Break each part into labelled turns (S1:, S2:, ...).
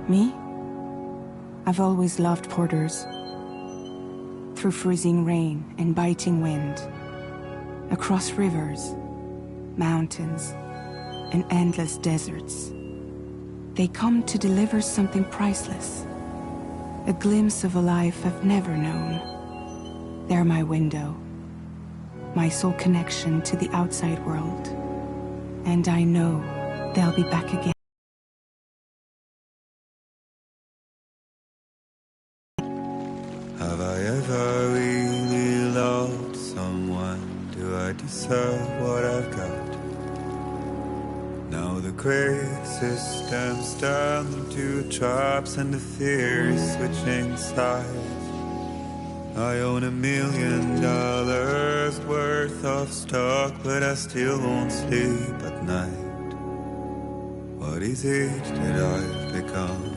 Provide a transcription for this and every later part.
S1: Me? I've always loved porters. Through freezing rain and biting wind, across rivers, mountains, and endless deserts, they come to deliver something priceless. A glimpse of a life I've never known. They're my window, my sole connection to the outside world. And I know they'll be back again.
S2: Have I ever really loved someone? Do I deserve what I've got? Now the great systems turned into traps and the fear is switching sides. I own $1 million worth of stock, but I still won't sleep at night. What is it that I've become?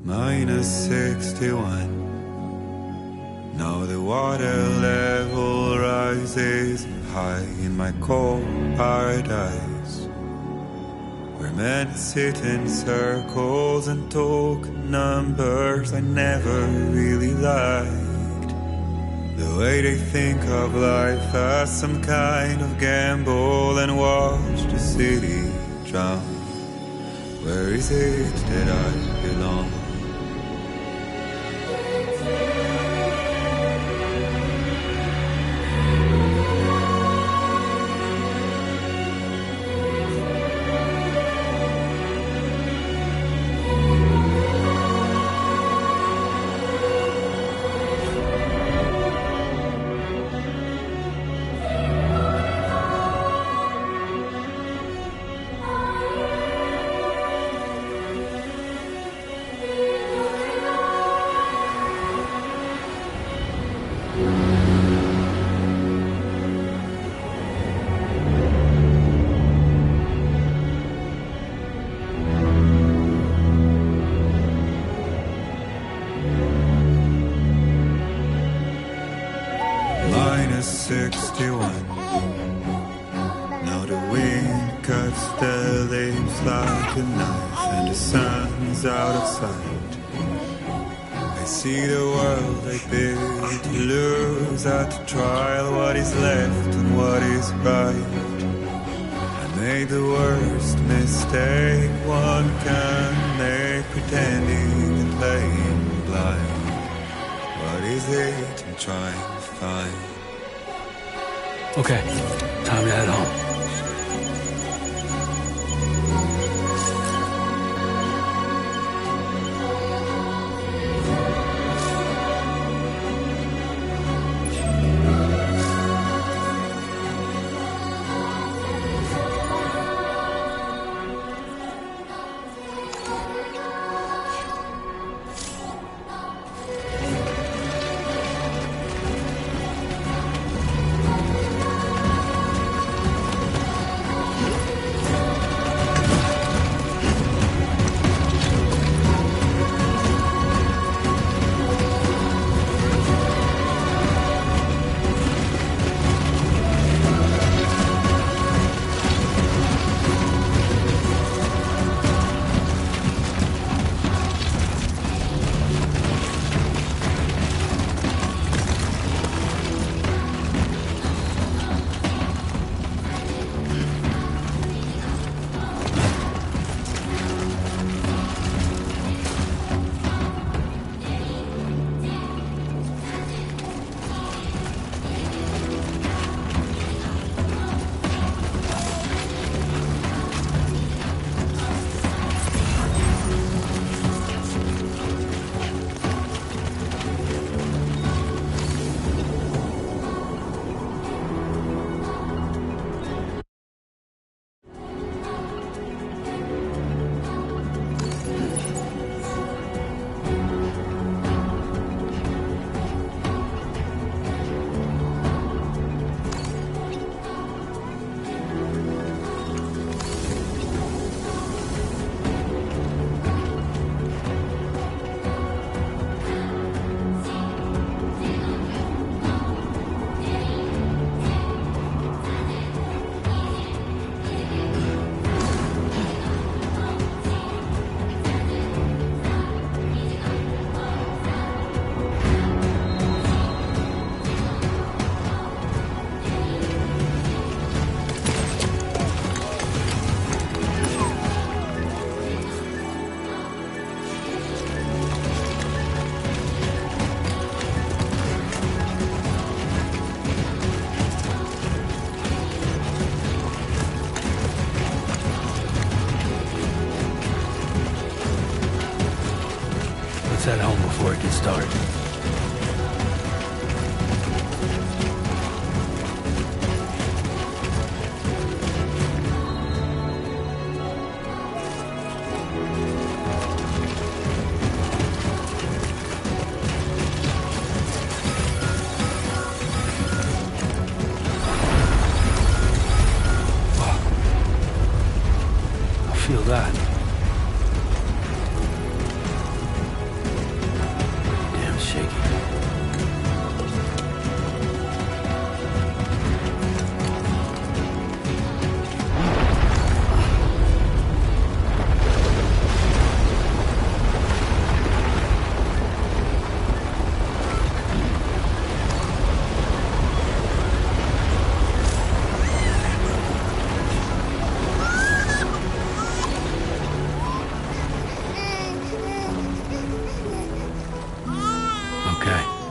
S2: -61. Now the water level rises high in my cold paradise, where men sit in circles and talk numbers I never really liked. The way they think of life as some kind of gamble and watch the city drown. Where is it that I belong? -61. Now the wind cuts the leaves like a knife and the sun's out of sight. I see the world I built to lose at the trial, what is left and what is right. I made the worst mistake one can make, pretending and playing blind. What is it I'm trying to find?
S3: Okay, time to head home. Let's head home before it gets dark. Feel that. Damn shaky.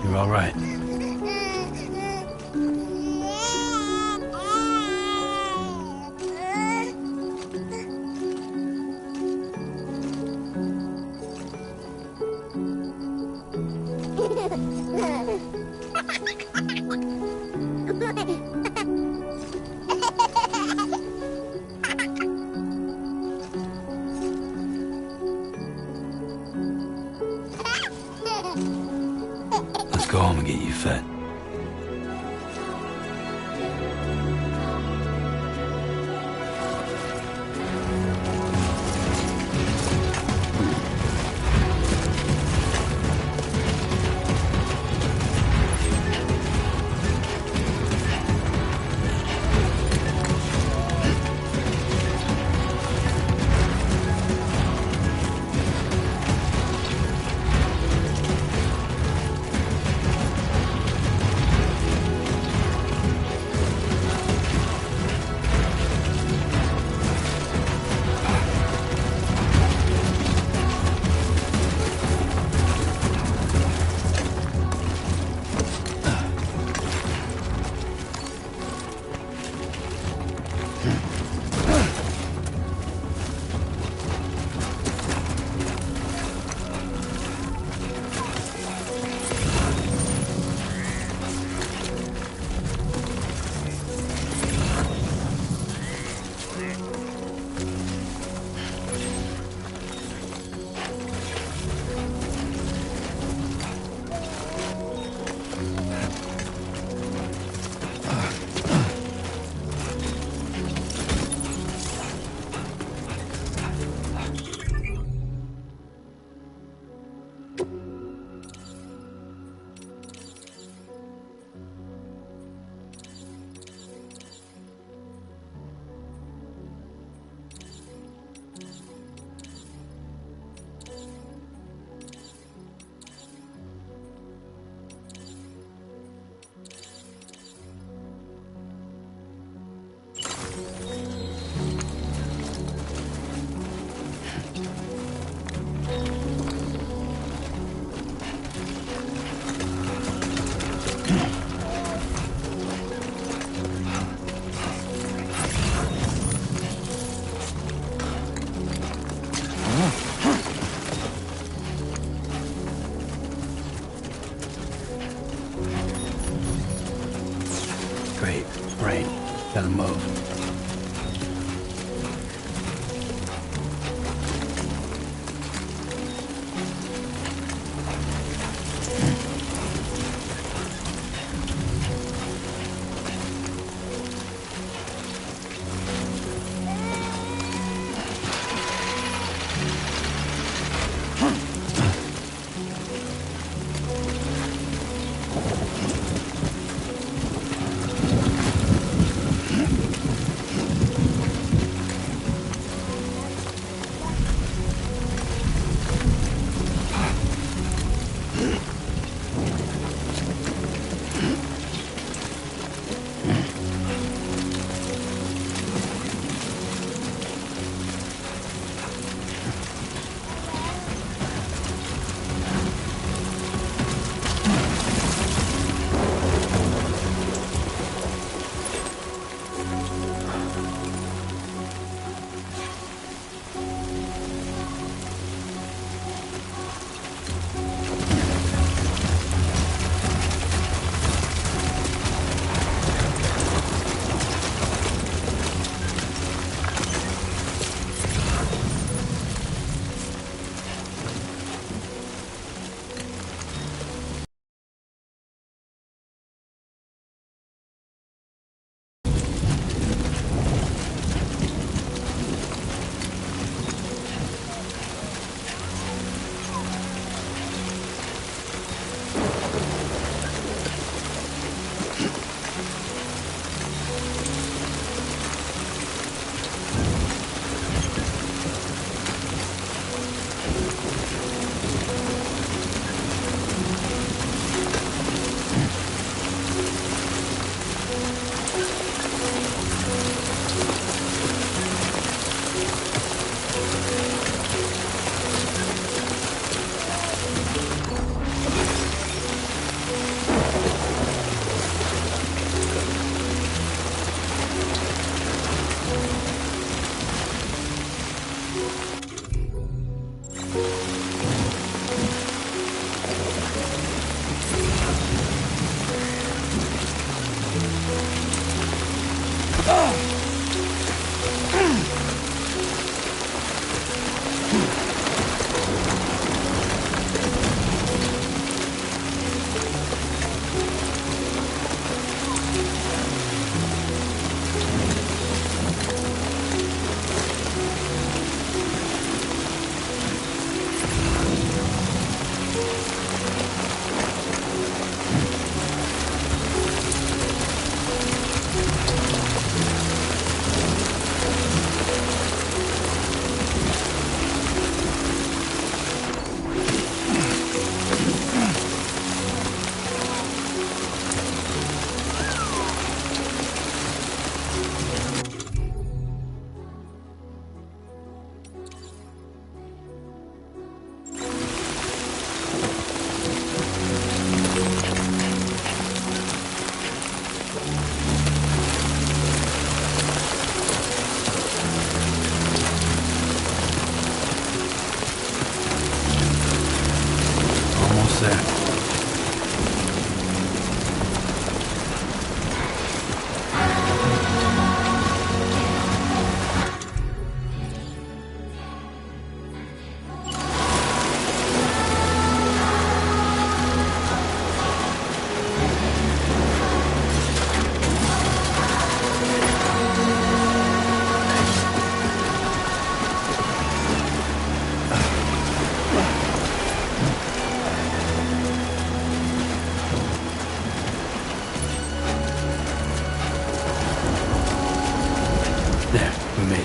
S3: You're all right. Let's go home and get you fed. Great. Brain. Gotta move. Almost there. There, we made it.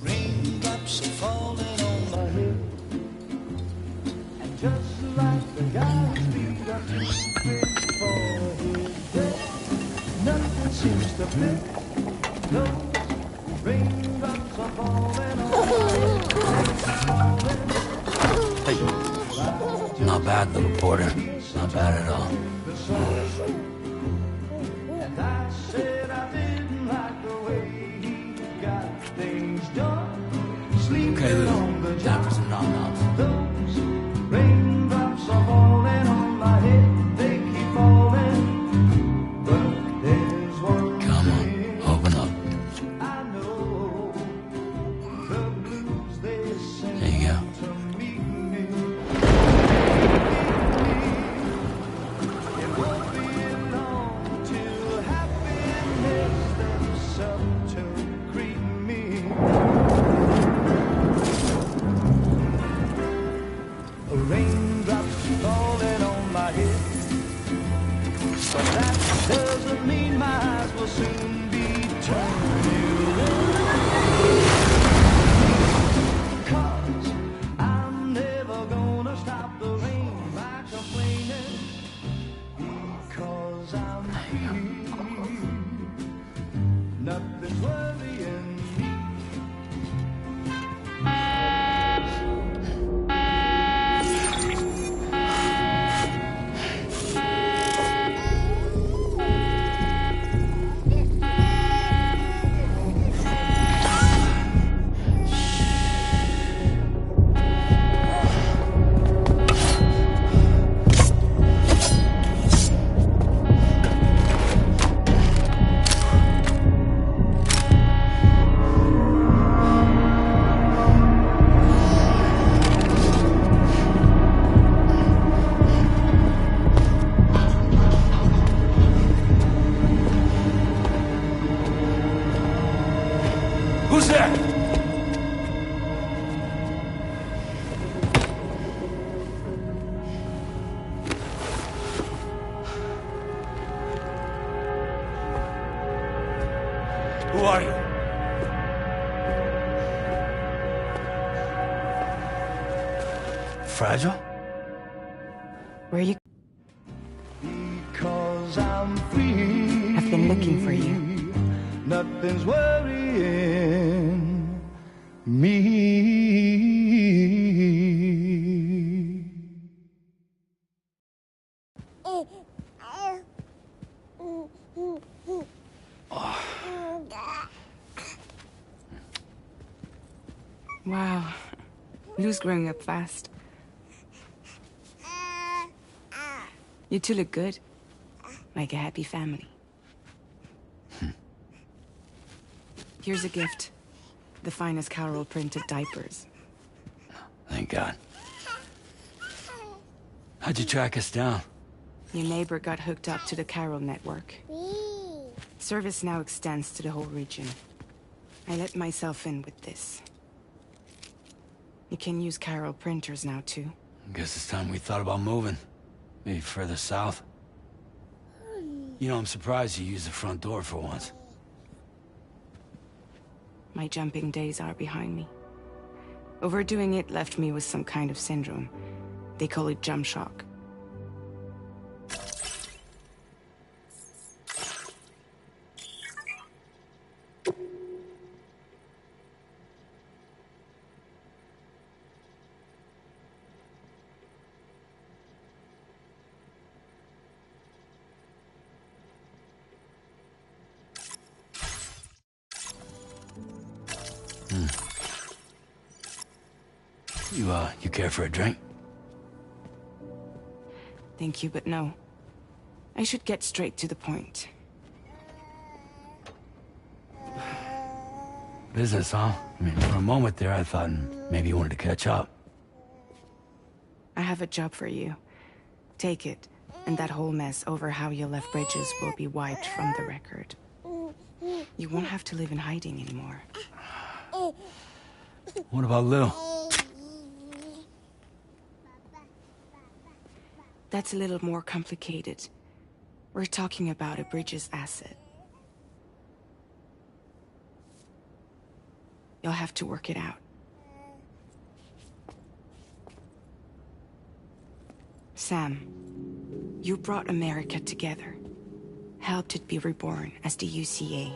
S4: Raindrops are falling on my head, and just like the guy's feet are too big for his bed, nothing seems to fit. Those raindrops are falling on my head.
S3: Hey. Not bad, little porter. Not bad at all.
S4: And I said I didn't like the way he got things done.
S3: Okay, Lou. Time for some nom-noms.
S4: Those raindrops are falling on my head. They keep falling. But there's one
S3: Come on, open up.
S4: I know. The blues they sing
S3: There you go.
S4: to meet me. It won't be long till happiness steps up to greet me. Raindrops falling on my head, but that doesn't mean my eyes will soon be turning red. 'Cause I'm never gonna stop the rain by complaining, because I'm free. Nothing's worrying me.
S3: Who's there? Who are you? Fragile?
S1: Where you?
S4: Because I'm free.
S1: I've been looking for you.
S4: nothing's worrying me.
S1: Wow. Lou's growing up fast. You two look good. Like a happy family. Here's a gift. The finest Carol printed diapers.
S3: Thank God. How'd you track us down?
S1: Your neighbor got hooked up to the Carol network. Service now extends to the whole region. I let myself in with this. You can use Carol printers now, too.
S3: Guess it's time we thought about moving. Maybe further south. You know, I'm surprised you used the front door for once.
S1: My jumping days are behind me. Overdoing it left me with some kind of syndrome. They call it jump shock.
S3: You care for a drink?
S1: Thank you, but no. I should get straight to the point.
S3: Business, huh? I mean, for a moment there, I thought maybe you wanted to catch up.
S1: I have a job for you. Take it, and that whole mess over how you left Bridges will be wiped from the record. You won't have to live in hiding anymore.
S3: What about Lou?
S1: That's a little more complicated. We're talking about a Bridges asset. You'll have to work it out. Sam, you brought America together. Helped it be reborn as the UCA.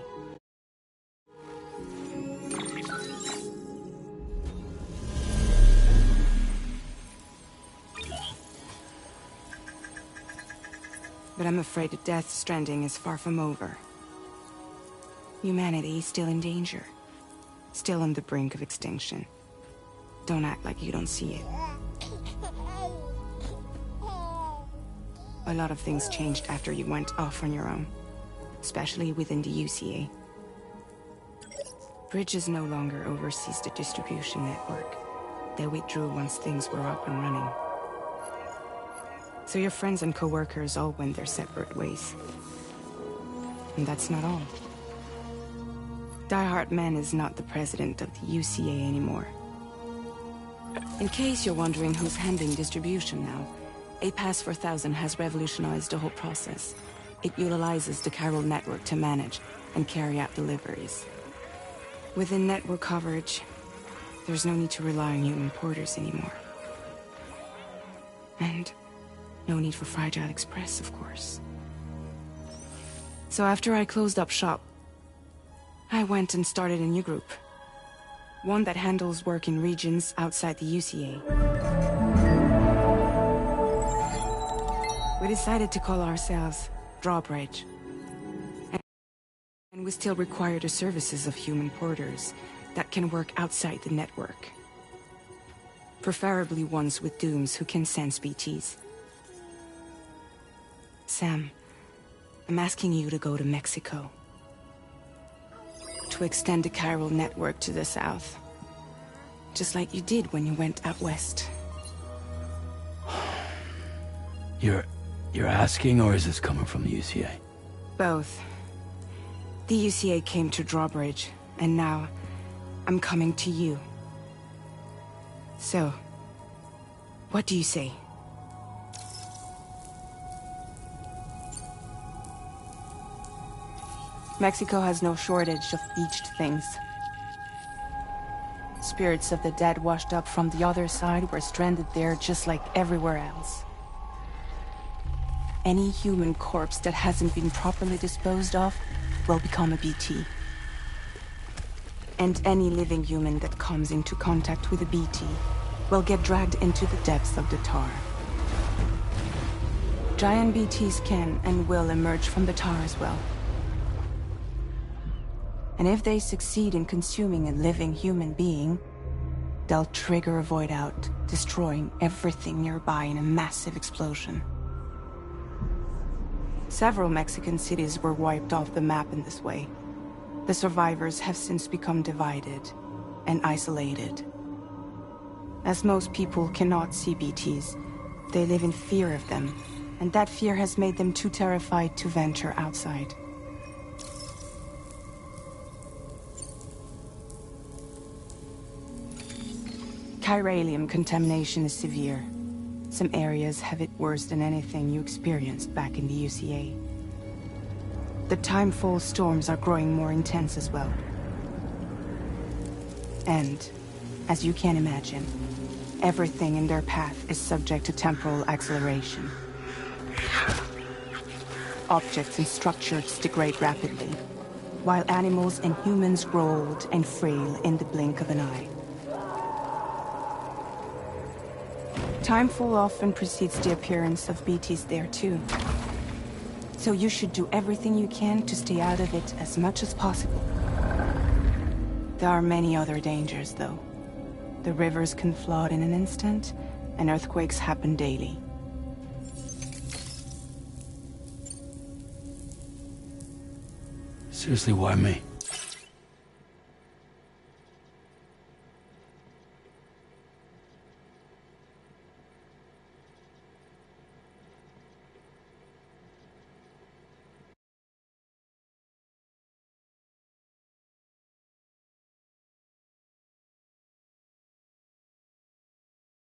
S1: But I'm afraid that Death Stranding is far from over. Humanity is still in danger. Still on the brink of extinction. Don't act like you don't see it. A lot of things changed after you went off on your own. Especially within the UCA. Bridges no longer oversees the distribution network. They withdrew once things were up and running. So your friends and co-workers all went their separate ways. And that's not all. Die Hartman is not the president of the UCA anymore. In case you're wondering who's handling distribution now, A Pass 4000 has revolutionized the whole process. It utilizes the Carol network to manage and carry out deliveries. Within network coverage, there's no need to rely on human porters anymore. And no need for Fragile Express, of course. So after I closed up shop, I went and started a new group. One that handles work in regions outside the UCA. We decided to call ourselves Drawbridge. And we still require the services of human porters that can work outside the network. Preferably ones with dooms who can sense BTs. Sam, I'm asking you to go to Mexico. To extend the Carol network to the south. Just like you did when you went out west.
S3: You're asking, or is this coming from the UCA?
S1: Both. The UCA came to Drawbridge, and now I'm coming to you. So, what do you say? Mexico has no shortage of beached things. Spirits of the dead washed up from the other side were stranded there just like everywhere else. Any human corpse that hasn't been properly disposed of will become a BT. And any living human that comes into contact with a BT will get dragged into the depths of the tar. Giant BTs can and will emerge from the tar as well. And if they succeed in consuming a living human being, they'll trigger a void out, destroying everything nearby in a massive explosion. Several Mexican cities were wiped off the map in this way. The survivors have since become divided and isolated. As most people cannot see BTs, they live in fear of them, and that fear has made them too terrified to venture outside. Chiralium contamination is severe. Some areas have it worse than anything you experienced back in the UCA. The timefall storms are growing more intense as well. And, as you can imagine, everything in their path is subject to temporal acceleration. Objects and structures degrade rapidly, while animals and humans grow old and frail in the blink of an eye. Timefall often precedes the appearance of BTs there too. So you should do everything you can to stay out of it as much as possible. There are many other dangers, though. The rivers can flood in an instant, and earthquakes happen daily.
S3: Seriously, why me?